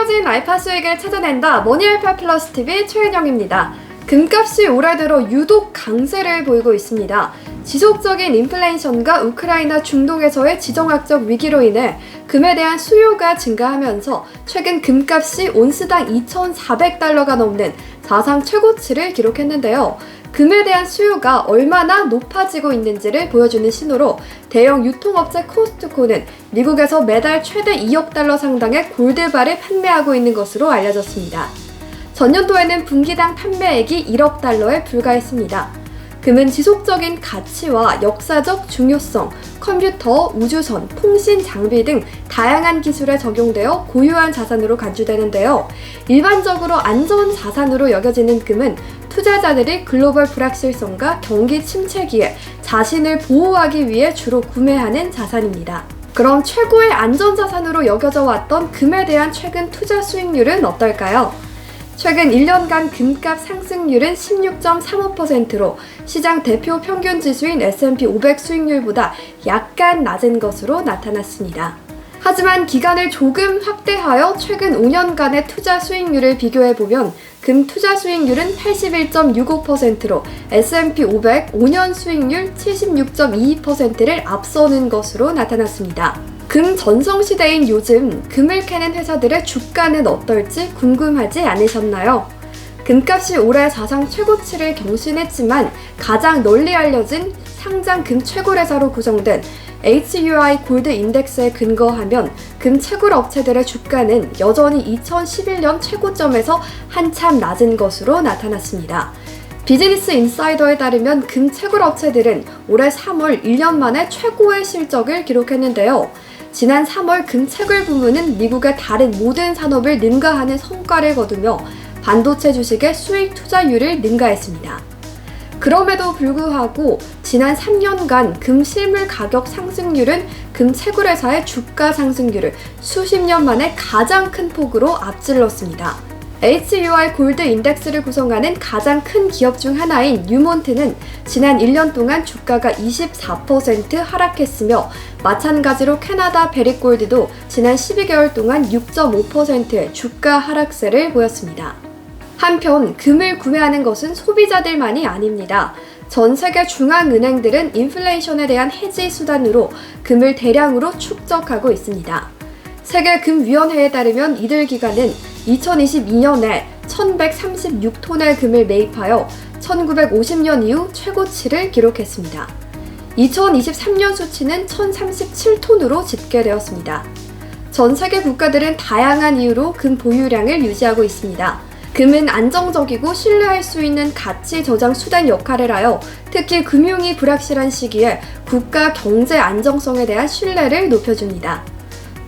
숨겨진 알파 수익을 찾아낸다. 머니알파 플러스 TV 최은영입니다. 금값이 올해 들어 유독 강세를 보이고 있습니다. 지속적인 인플레이션과 우크라이나 중동에서의 지정학적 위기로 인해 금에 대한 수요가 증가하면서 최근 금값이 온스당 2,400달러가 넘는 사상 최고치를 기록했는데요. 금에 대한 수요가 얼마나 높아지고 있는지를 보여주는 신호로 대형 유통업체 코스트코는 미국에서 매달 최대 2억 달러 상당의 골드바를 판매하고 있는 것으로 알려졌습니다. 전년도에는 분기당 판매액이 1억 달러에 불과했습니다. 금은 지속적인 가치와 역사적 중요성, 컴퓨터, 우주선, 통신 장비 등 다양한 기술에 적용되어 고유한 자산으로 간주되는데요. 일반적으로 안전 자산으로 여겨지는 금은 투자자들이 글로벌 불확실성과 경기 침체기에 자신을 보호하기 위해 주로 구매하는 자산입니다. 그럼 최고의 안전자산으로 여겨져 왔던 금에 대한 최근 투자 수익률은 어떨까요? 최근 1년간 금값 상승률은 16.35%로 시장 대표 평균 지수인 S&P 500 수익률보다 약간 낮은 것으로 나타났습니다. 하지만 기간을 조금 확대하여 최근 5년간의 투자 수익률을 비교해보면 금 투자 수익률은 81.65%로 S&P 500 5년 수익률 76.22%를 앞서는 것으로 나타났습니다. 금 전성시대인 요즘 금을 캐는 회사들의 주가는 어떨지 궁금하지 않으셨나요? 금값이 올해 사상 최고치를 경신했지만 가장 널리 알려진 상장 금 최고래사로 구성된 HUI 골드 인덱스에 근거하면 금 채굴 업체들의 주가는 여전히 2011년 최고점에서 한참 낮은 것으로 나타났습니다. 비즈니스 인사이더에 따르면 금 채굴 업체들은 올해 3월 1년 만에 최고의 실적을 기록했는데요. 지난 3월 금 채굴 부문은 미국의 다른 모든 산업을 능가하는 성과를 거두며 반도체 주식의 수익 투자율을 능가했습니다. 그럼에도 불구하고 지난 3년간 금 실물 가격 상승률은 금 채굴회사의 주가 상승률을 수십 년 만에 가장 큰 폭으로 앞질렀습니다. HUI 골드 인덱스를 구성하는 가장 큰 기업 중 하나인 뉴몬트는 지난 1년 동안 주가가 24% 하락했으며 마찬가지로 캐나다 베릭골드도 지난 12개월 동안 6.5%의 주가 하락세를 보였습니다. 한편 금을 구매하는 것은 소비자들만이 아닙니다. 전 세계 중앙은행들은 인플레이션에 대한 해지 수단으로 금을 대량으로 축적하고 있습니다. 세계금위원회에 따르면 이들 기관은 2022년에 1136톤의 금을 매입하여 1950년 이후 최고치를 기록했습니다. 2023년 수치는 1037톤으로 집계되었습니다. 전 세계 국가들은 다양한 이유로 금 보유량을 유지하고 있습니다. 금은 안정적이고 신뢰할 수 있는 가치 저장 수단 역할을 하여 특히 금융이 불확실한 시기에 국가 경제 안정성에 대한 신뢰를 높여줍니다.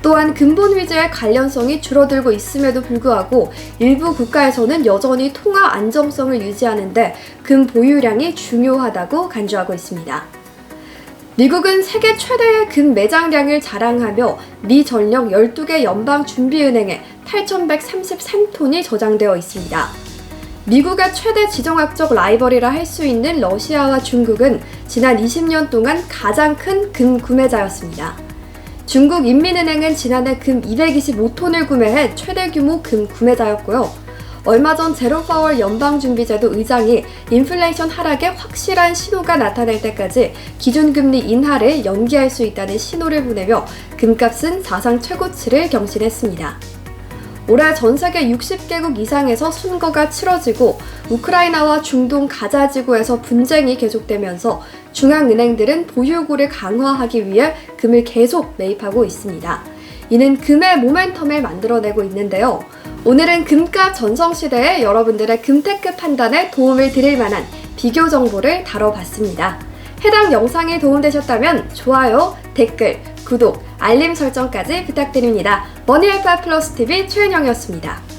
또한 근본 위주의 관련성이 줄어들고 있음에도 불구하고 일부 국가에서는 여전히 통화 안정성을 유지하는데 금 보유량이 중요하다고 간주하고 있습니다. 미국은 세계 최대의 금 매장량을 자랑하며 미 전역 12개 연방준비은행에 8,133톤이 저장되어 있습니다. 미국의 최대 지정학적 라이벌이라 할 수 있는 러시아와 중국은 지난 20년 동안 가장 큰 금 구매자였습니다. 중국 인민은행은 지난해 금 225톤을 구매해 최대 규모 금 구매자였고요. 얼마 전 제롬 파월 연방준비제도 의장이 인플레이션 하락에 확실한 신호가 나타날 때까지 기준금리 인하를 연기할 수 있다는 신호를 보내며 금값은 사상 최고치를 경신했습니다. 올해 전 세계 60개국 이상에서 선거가 치러지고 우크라이나와 중동 가자 지구에서 분쟁이 계속되면서 중앙은행들은 보유고를 강화하기 위해 금을 계속 매입하고 있습니다. 이는 금의 모멘텀을 만들어내고 있는데요. 오늘은 금값 전성시대에 여러분들의 금테크 판단에 도움을 드릴 만한 비교 정보를 다뤄봤습니다. 해당 영상이 도움되셨다면 좋아요, 댓글, 구독, 알림 설정까지 부탁드립니다. 머니알파 플러스 TV 최은영이었습니다.